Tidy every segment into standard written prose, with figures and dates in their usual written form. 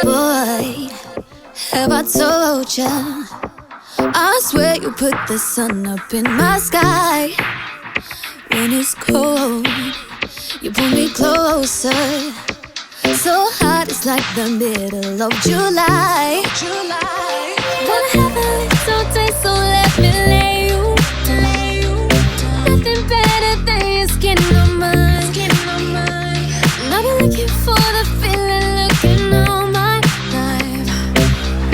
Boy, have I told ya? I swear you put the sun up in my sky. When it's cold, you pull me closer. So hot, it's like the middle of July. Wanna have a little taste, so let me lay you. Nothing better than your skin on mine. And I've been looking for the feeling, looking all my life.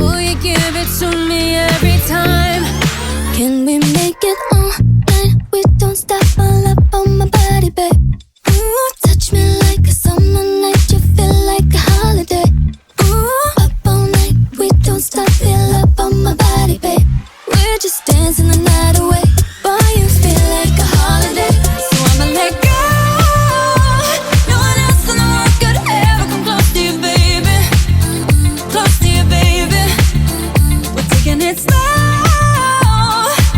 Will you give it to me every time? Can we make it all night? We don't stop, all up on my body, babe. Ooh, touch me like a summer night, you feel like a holiday. Ooh, up all night, we don't stop, feel up on my body, babe. We're just dancing the night away. Boy, you feel like a holiday, so I'ma let go. No one else in the world could ever come close to you, baby. Close to you, baby. We're taking it slow.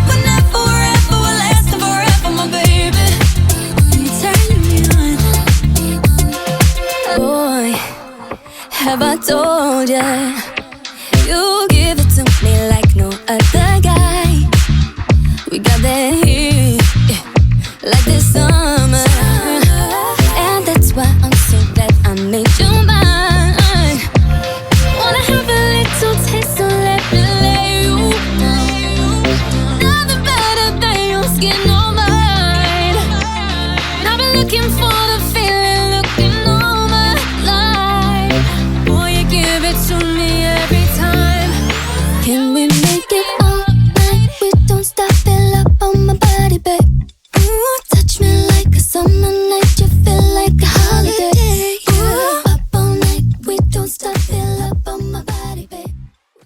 We're never, forever, we're lasting forever, my baby. You're turning me on. Boy, have I told ya? You give it to me like no other guy. We got that heat, yeah, like this summer. And that's why I'm so glad I made you